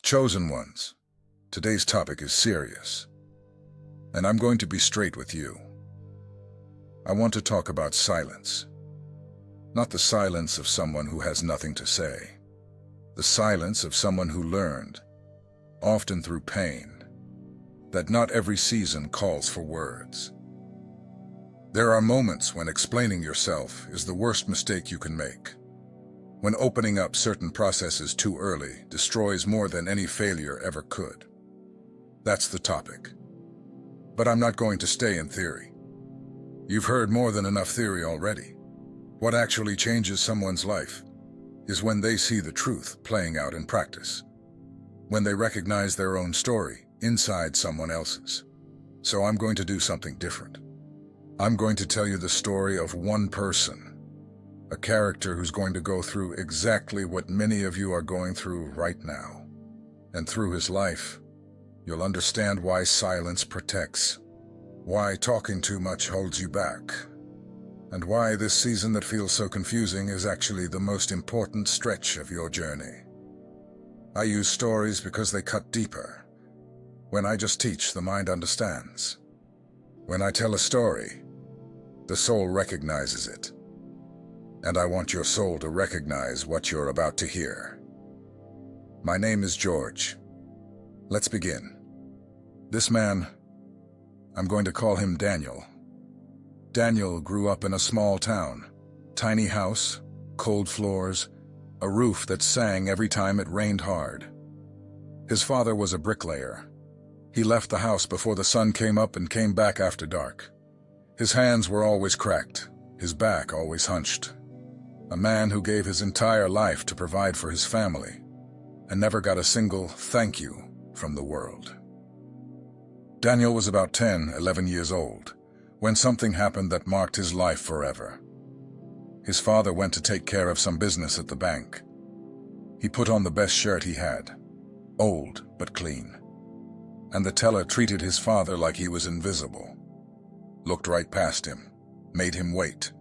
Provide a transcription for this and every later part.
Chosen ones, today's topic is serious, and I'm going to be straight with you. I want to talk about silence. Not the silence of someone who has nothing to say. The silence of someone who learned, often through pain, that not every season calls for words. There are moments when explaining yourself is the worst mistake you can make. When opening up certain processes too early destroys more than any failure ever could. That's the topic. But I'm not going to stay in theory. You've heard more than enough theory already. What actually changes someone's life is when they see the truth playing out in practice. When they recognize their own story inside someone else's. So I'm going to do something different. I'm going to tell you the story of one person. A character who's going to go through exactly what many of you are going through right now. And through his life, you'll understand why silence protects, why talking too much holds you back, and why this season that feels so confusing is actually the most important stretch of your journey. I use stories because they cut deeper. When I just teach, the mind understands. When I tell a story, the soul recognizes it. And I want your soul to recognize what you're about to hear. My name is George. Let's begin. This man, I'm going to call him Daniel. Daniel grew up in a small town. Tiny house, cold floors, a roof that sang every time it rained hard. His father was a bricklayer. He left the house before the sun came up and came back after dark. His hands were always cracked, his back always hunched. A man who gave his entire life to provide for his family and never got a single thank you from the world. Daniel was about 10, 11 years old when something happened that marked his life forever. His father went to take care of some business at the bank. He put on the best shirt he had, old but clean. And the teller treated his father like he was invisible. Looked right past him, made him wait.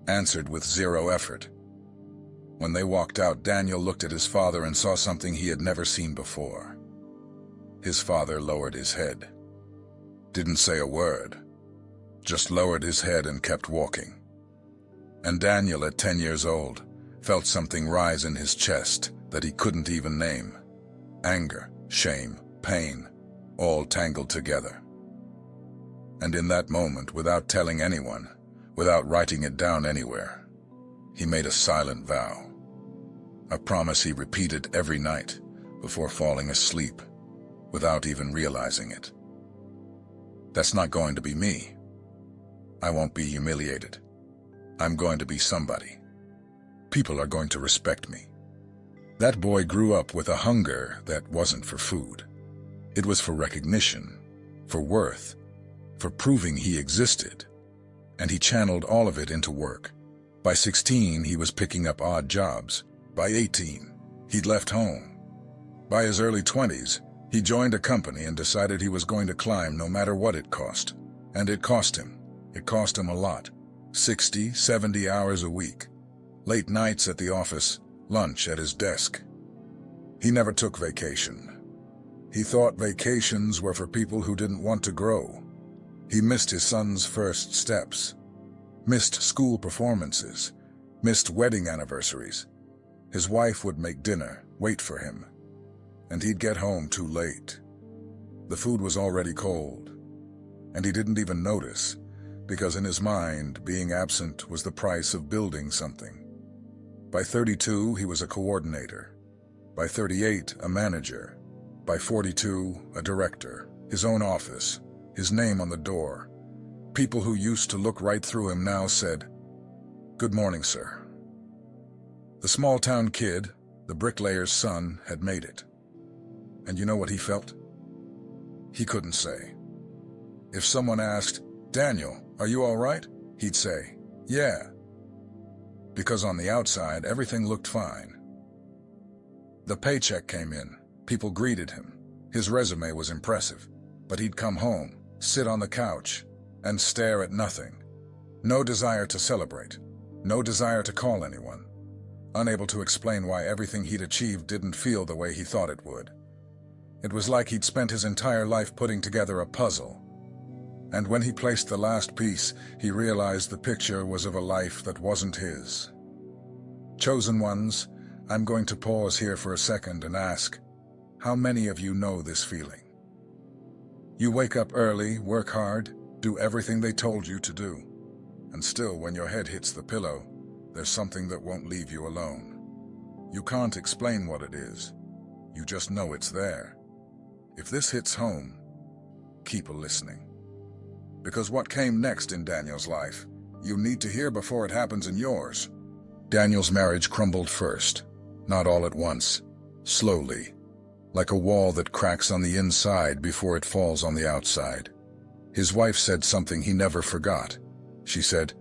Answered with zero effort. When they walked out, Daniel looked at his father and saw something he had never seen before. His father lowered his head. Didn't say a word. Just lowered his head and kept walking. And Daniel, at 10 years old, felt something rise in his chest that he couldn't even name. Anger, shame, pain, all tangled together. And in that moment, without telling anyone, without writing it down anywhere, he made a silent vow. A promise he repeated every night before falling asleep, without even realizing it. That's not going to be me. I won't be humiliated. I'm going to be somebody. People are going to respect me. That boy grew up with a hunger that wasn't for food. It was for recognition, for worth, for proving he existed. And he channeled all of it into work. By 16, he was picking up odd jobs. By 18, he'd left home. By his early 20s, he joined a company and decided he was going to climb no matter what it cost. And it cost him. It cost him a lot. 60, 70 hours a week. Late nights at the office, lunch at his desk. He never took vacation. He thought vacations were for people who didn't want to grow. He missed his son's first steps, missed school performances, missed wedding anniversaries. His wife would make dinner, wait for him, and he'd get home too late. The food was already cold, and he didn't even notice, because in his mind, being absent was the price of building something. By 32, he was a coordinator. By 38, a manager. By 42, a director, his own office. His name on the door. People who used to look right through him now said, "Good morning, sir." The small-town kid, the bricklayer's son, had made it. And you know what he felt? He couldn't say. If someone asked, "Daniel, are you all right?" he'd say, "Yeah." Because on the outside, everything looked fine. The paycheck came in. People greeted him. His resume was impressive. But he'd come home, sit on the couch, and stare at nothing. No desire to celebrate. No desire to call anyone. Unable to explain why everything he'd achieved didn't feel the way he thought it would. It was like he'd spent his entire life putting together a puzzle. And when he placed the last piece, he realized the picture was of a life that wasn't his. Chosen ones, I'm going to pause here for a second and ask, how many of you know this feeling? You wake up early, work hard, do everything they told you to do. And still, when your head hits the pillow, there's something that won't leave you alone. You can't explain what it is. You just know it's there. If this hits home, keep listening. Because what came next in Daniel's life, you need to hear before it happens in yours. Daniel's marriage crumbled first, not all at once, slowly, like a wall that cracks on the inside before it falls on the outside. His wife said something he never forgot. She said,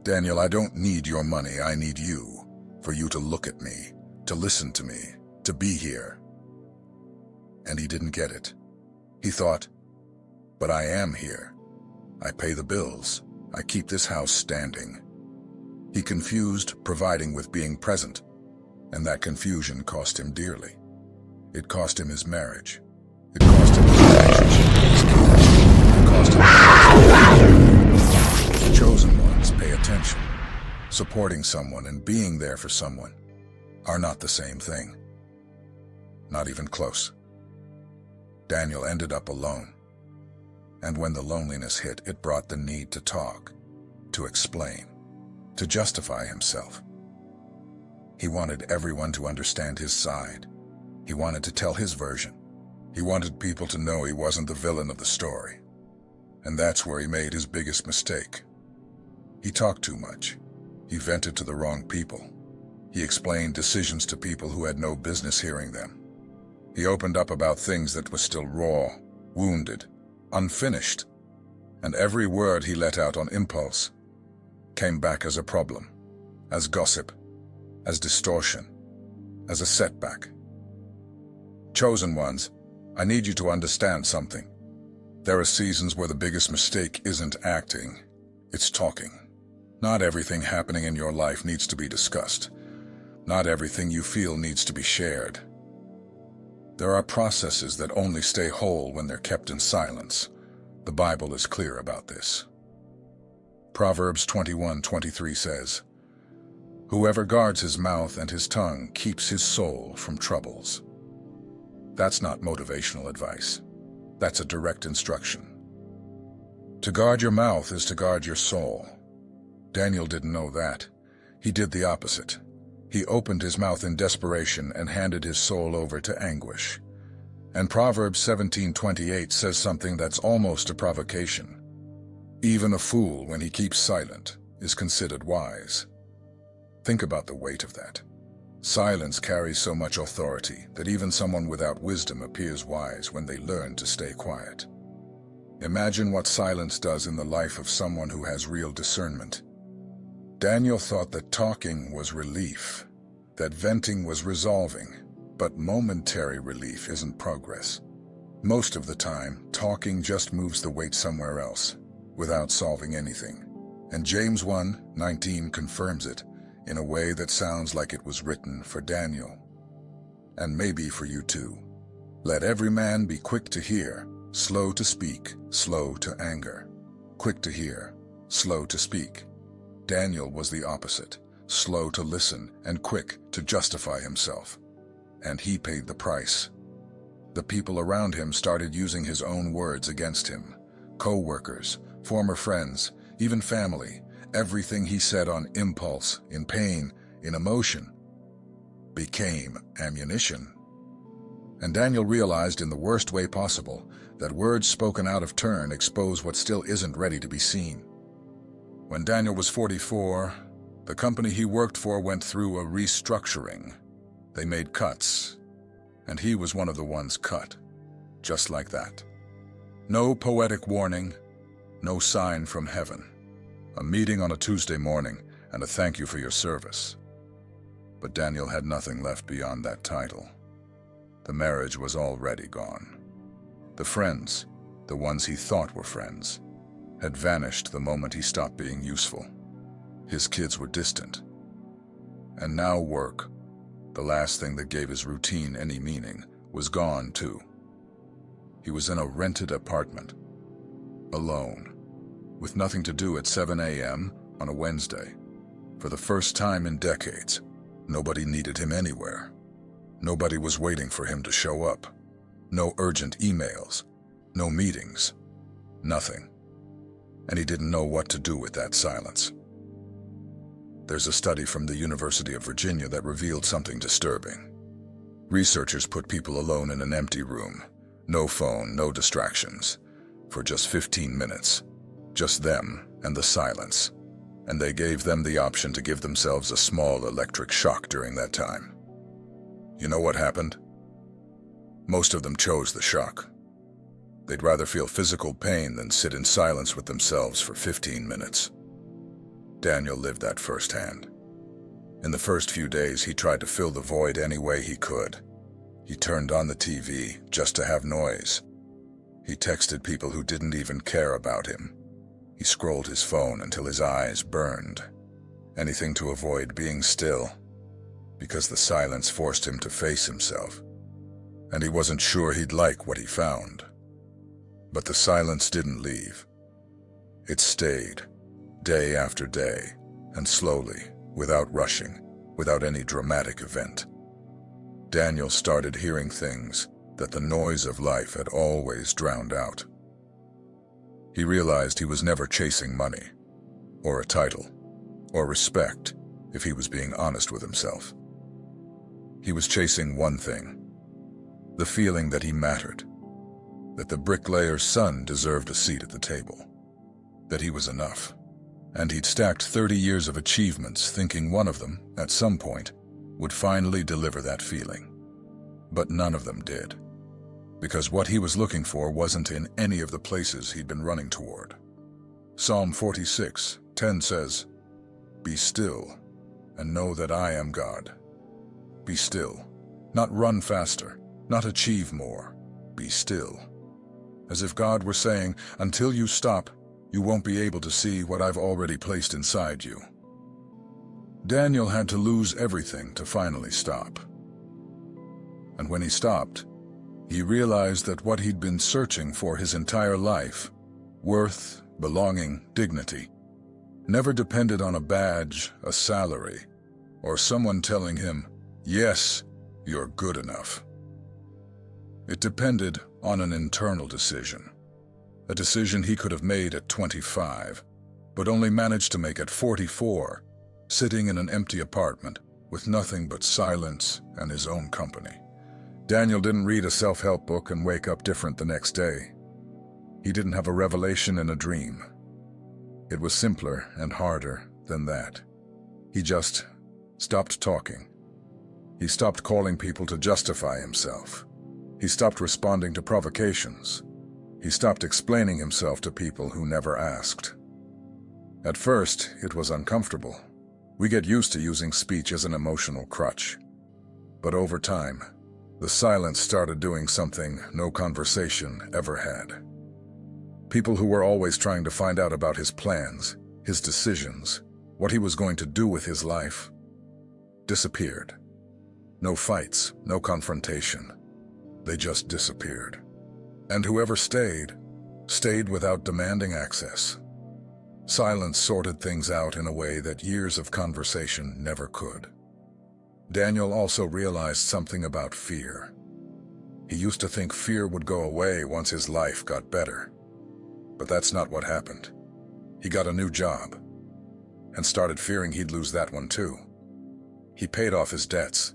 "Daniel, I don't need your money, I need you, for you to look at me, to listen to me, to be here." And he didn't get it. He thought, "But I am here. I pay the bills. I keep this house standing." He confused providing with being present, and that confusion cost him dearly. It cost him his marriage. It cost him his relationship with his kids. It cost him his chosen ones. Pay attention. Supporting someone and being there for someone are not the same thing. Not even close. Daniel ended up alone. And when the loneliness hit, it brought the need to talk, to explain, to justify himself. He wanted everyone to understand his side. He wanted to tell his version. He wanted people to know he wasn't the villain of the story. And that's where he made his biggest mistake. He talked too much. He vented to the wrong people. He explained decisions to people who had no business hearing them. He opened up about things that were still raw, wounded, unfinished, and every word he let out on impulse came back as a problem, as gossip, as distortion, as a setback. Chosen ones, I need you to understand something. There are seasons where the biggest mistake isn't acting, it's talking. Not everything happening in your life needs to be discussed. Not everything you feel needs to be shared. There are processes that only stay whole when they're kept in silence. The Bible is clear about this. Proverbs 21:23 says, "Whoever guards his mouth and his tongue keeps his soul from troubles." That's not motivational advice. That's a direct instruction. To guard your mouth is to guard your soul. Daniel didn't know that. He did the opposite. He opened his mouth in desperation and handed his soul over to anguish. And Proverbs 17:28 says something that's almost a provocation. Even a fool, when he keeps silent, is considered wise. Think about the weight of that. Silence carries so much authority that even someone without wisdom appears wise when they learn to stay quiet. Imagine what silence does in the life of someone who has real discernment. Daniel thought that talking was relief, that venting was resolving, but momentary relief isn't progress. Most of the time, talking just moves the weight somewhere else, without solving anything. And James 1:19 confirms it in a way that sounds like it was written for Daniel. And maybe for you too. Let every man be quick to hear, slow to speak, slow to anger. Quick to hear, slow to speak. Daniel was the opposite, slow to listen and quick to justify himself. And he paid the price. The people around him started using his own words against him. Co-workers, former friends, even family. Everything he said on impulse, in pain, in emotion, became ammunition. And Daniel realized in the worst way possible that words spoken out of turn expose what still isn't ready to be seen. When Daniel was 44, the company he worked for went through a restructuring. They made cuts, and he was one of the ones cut, just like that. No poetic warning, no sign from heaven. A meeting on a Tuesday morning and a thank you for your service. But Daniel had nothing left beyond that title. The marriage was already gone. The friends, the ones he thought were friends, had vanished the moment he stopped being useful. His kids were distant. And now work, the last thing that gave his routine any meaning, was gone too. He was in a rented apartment, alone, with nothing to do at 7 a.m. on a Wednesday. For the first time in decades, nobody needed him anywhere. Nobody was waiting for him to show up. No urgent emails, no meetings, nothing. And he didn't know what to do with that silence. There's a study from the University of Virginia that revealed something disturbing. Researchers put people alone in an empty room, no phone, no distractions, for just 15 minutes. Just them and the silence. And they gave them the option to give themselves a small electric shock during that time. You know what happened? Most of them chose the shock. They'd rather feel physical pain than sit in silence with themselves for 15 minutes. Daniel lived that firsthand. In the first few days, he tried to fill the void any way he could. He turned on the TV just to have noise. He texted people who didn't even care about him. He scrolled his phone until his eyes burned. Anything to avoid being still, because the silence forced him to face himself. And he wasn't sure he'd like what he found. But the silence didn't leave. It stayed, day after day, and slowly, without rushing, without any dramatic event. Daniel started hearing things that the noise of life had always drowned out. He realized he was never chasing money, or a title, or respect, if he was being honest with himself. He was chasing one thing, the feeling that he mattered, that the bricklayer's son deserved a seat at the table, that he was enough. And he'd stacked 30 years of achievements, thinking one of them, at some point, would finally deliver that feeling. But none of them did. Because what he was looking for wasn't in any of the places he'd been running toward. Psalm 46:10 says, "Be still, and know that I am God." Be still. Not run faster, not achieve more. Be still. As if God were saying, until you stop, you won't be able to see what I've already placed inside you. Daniel had to lose everything to finally stop. And when he stopped, he realized that what he'd been searching for his entire life, worth, belonging, dignity, never depended on a badge, a salary, or someone telling him, yes, you're good enough. It depended on an internal decision. A decision he could have made at 25, but only managed to make at 44, sitting in an empty apartment with nothing but silence and his own company. Daniel didn't read a self-help book and wake up different the next day. He didn't have a revelation in a dream. It was simpler and harder than that. He just stopped talking. He stopped calling people to justify himself. He stopped responding to provocations. He stopped explaining himself to people who never asked. At first, it was uncomfortable. We get used to using speech as an emotional crutch. But over time, the silence started doing something no conversation ever had. People who were always trying to find out about his plans, his decisions, what he was going to do with his life, disappeared. No fights, no confrontation. They just disappeared. And whoever stayed, stayed without demanding access. Silence sorted things out in a way that years of conversation never could. Daniel also realized something about fear. He used to think fear would go away once his life got better. But that's not what happened. He got a new job and started fearing he'd lose that one too. He paid off his debts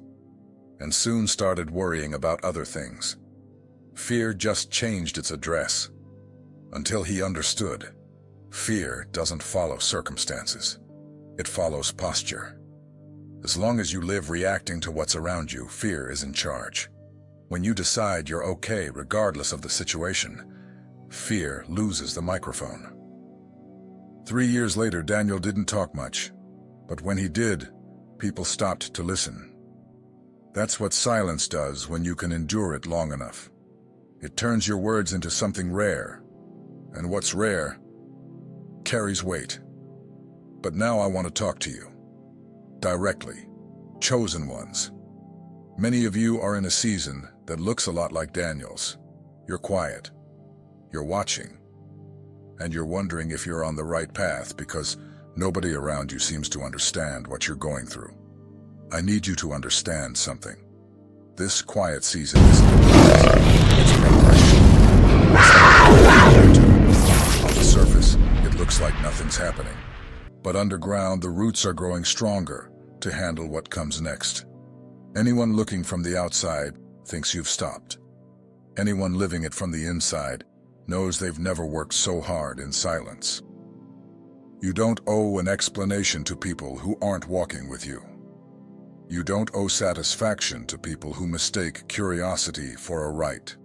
and soon started worrying about other things. Fear just changed its address until he understood. Fear doesn't follow circumstances. It follows posture. As long as you live reacting to what's around you, fear is in charge. When you decide you're okay regardless of the situation, fear loses the microphone. 3 years later, Daniel didn't talk much, but when he did, people stopped to listen. That's what silence does when you can endure it long enough. It turns your words into something rare, and what's rare carries weight. But now I want to talk to you. Directly. Chosen ones. Many of you are in a season that looks a lot like Daniel's. You're quiet. You're watching. And you're wondering if you're on the right path because nobody around you seems to understand what you're going through. I need you to understand something. This quiet season isn't a pause. It's preparation. On the surface, it looks like nothing's happening. But underground, the roots are growing stronger to handle what comes next. Anyone looking from the outside thinks you've stopped. Anyone living it from the inside knows they've never worked so hard in silence. You don't owe an explanation to people who aren't walking with you. You don't owe satisfaction to people who mistake curiosity for a right.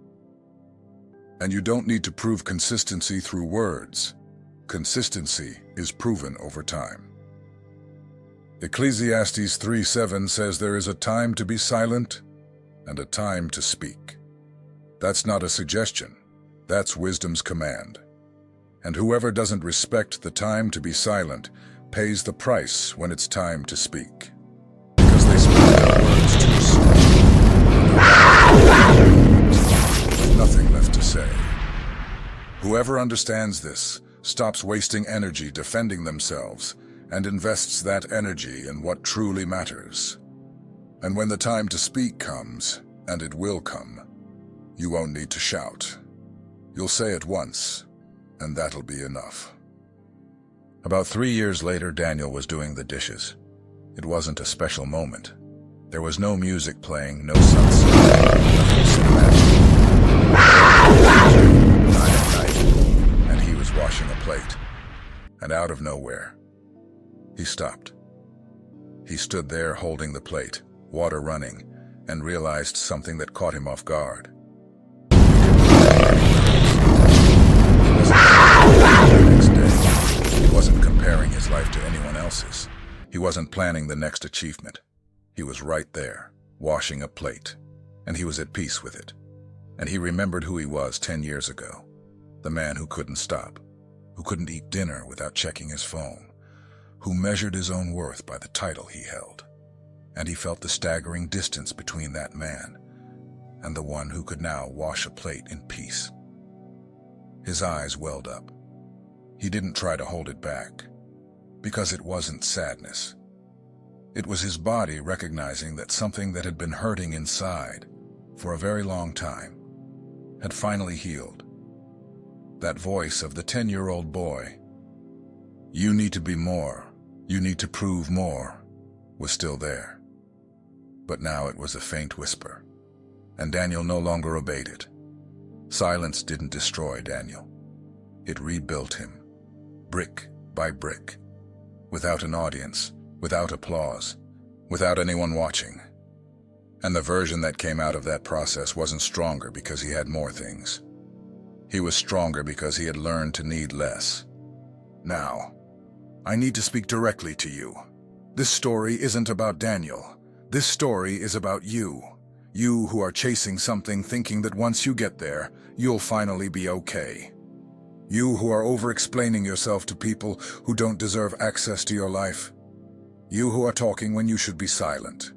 And you don't need to prove consistency through words. Consistency is proven over time. Ecclesiastes 3:7 says there is a time to be silent and a time to speak. That's not a suggestion. That's wisdom's command. And whoever doesn't respect the time to be silent pays the price when it's time to speak. Because they speak their words too soon. With nothing left to say. Whoever understands this stops wasting energy defending themselves and invests that energy in what truly matters. And when the time to speak comes, and it will come, you won't need to shout. You'll say it once, and that'll be enough. About 3 years later, Daniel was doing the dishes. It wasn't a special moment. There was no music playing, no sunset, nothing cinematic. 9 at night, and he was washing a plate. And out of nowhere, he stopped. He stood there holding the plate, water running, and realized something that caught him off guard. He wasn't comparing his life to anyone else's. He wasn't planning the next achievement. He was right there, washing a plate, and he was at peace with it. And he remembered who he was 10 years ago, the man who couldn't stop, who couldn't eat dinner without checking his phone, who measured his own worth by the title he held. And he felt the staggering distance between that man and the one who could now wash a plate in peace. His eyes welled up. He didn't try to hold it back, because it wasn't sadness. It was his body recognizing that something that had been hurting inside for a very long time had finally healed. That voice of the 10-year-old boy, "You need to be more, you need to prove more," was still there. But now it was a faint whisper, and Daniel no longer obeyed it. Silence didn't destroy Daniel. It rebuilt him, brick by brick, without an audience, without applause, without anyone watching. And the version that came out of that process wasn't stronger because he had more things. He was stronger because he had learned to need less. Now, I need to speak directly to you. This story isn't about Daniel. This story is about you. You who are chasing something thinking that once you get there, you'll finally be okay. You who are over-explaining yourself to people who don't deserve access to your life. You who are talking when you should be silent.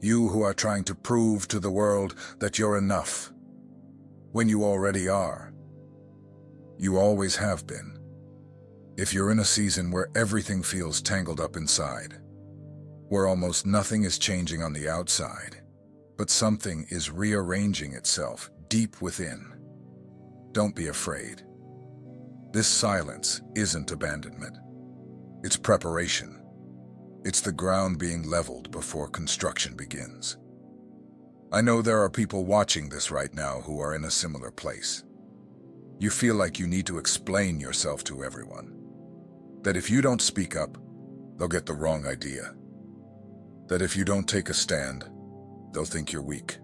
You who are trying to prove to the world that you're enough, when you already are. You always have been. If you're in a season where everything feels tangled up inside, where almost nothing is changing on the outside, but something is rearranging itself deep within, don't be afraid. This silence isn't abandonment. It's preparation. It's the ground being leveled before construction begins. I know there are people watching this right now who are in a similar place. You feel like you need to explain yourself to everyone. That if you don't speak up, they'll get the wrong idea. That if you don't take a stand, they'll think you're weak.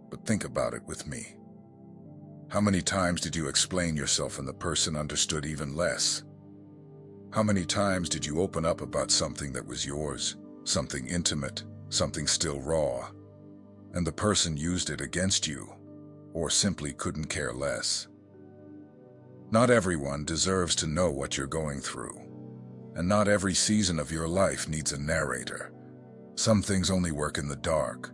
But think about it with me. How many times did you explain yourself and the person understood even less? How many times did you open up about something that was yours, something intimate, something still raw, and the person used it against you, or simply couldn't care less? Not everyone deserves to know what you're going through, and not every season of your life needs a narrator. Some things only work in the dark.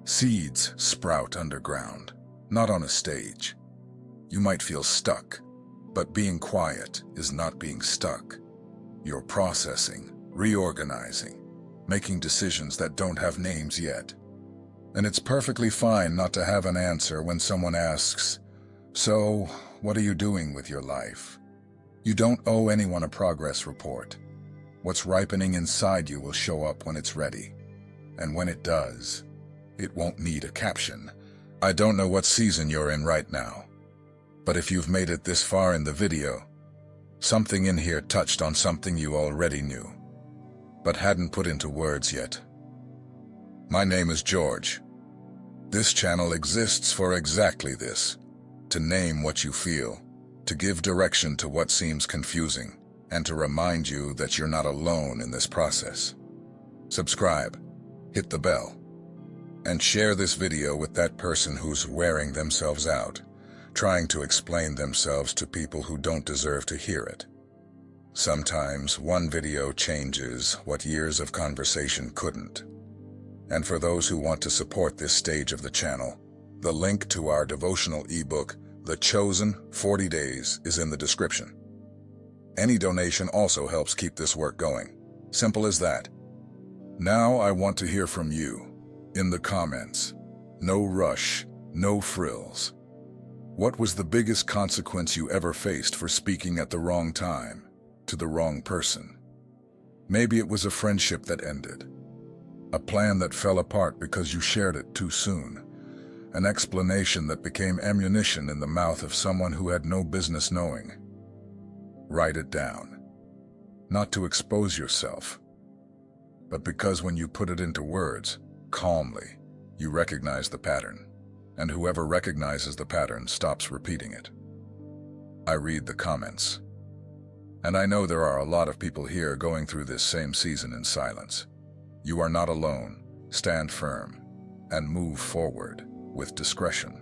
Seeds sprout underground. not on a stage. You might feel stuck, but being quiet is not being stuck. You're processing, reorganizing, making decisions that don't have names yet. And it's perfectly fine not to have an answer when someone asks, "So, what are you doing with your life?" You don't owe anyone a progress report. What's ripening inside you will show up when it's ready. And when it does, it won't need a caption. I don't know what season you're in right now, but if you've made it this far in the video, something in here touched on something you already knew, but hadn't put into words yet. My name is George. This channel exists for exactly this, to name what you feel, to give direction to what seems confusing, and to remind you that you're not alone in this process. Subscribe, hit the bell, and share this video with that person who's wearing themselves out, trying to explain themselves to people who don't deserve to hear it. Sometimes one video changes what years of conversation couldn't. And for those who want to support this stage of the channel, the link to our devotional ebook, The Chosen 40 Days, is in the description. Any donation also helps keep this work going. Simple as that. Now I want to hear from you. In the comments. No rush, no frills. What was the biggest consequence you ever faced for speaking at the wrong time, to the wrong person? Maybe it was a friendship that ended. A plan that fell apart because you shared it too soon. An explanation that became ammunition in the mouth of someone who had no business knowing. Write it down. Not to expose yourself, but because when you put it into words, calmly, you recognize the pattern, and whoever recognizes the pattern stops repeating it. I read the comments, and I know there are a lot of people here going through this same season in silence. You are not alone. Stand firm and move forward with discretion.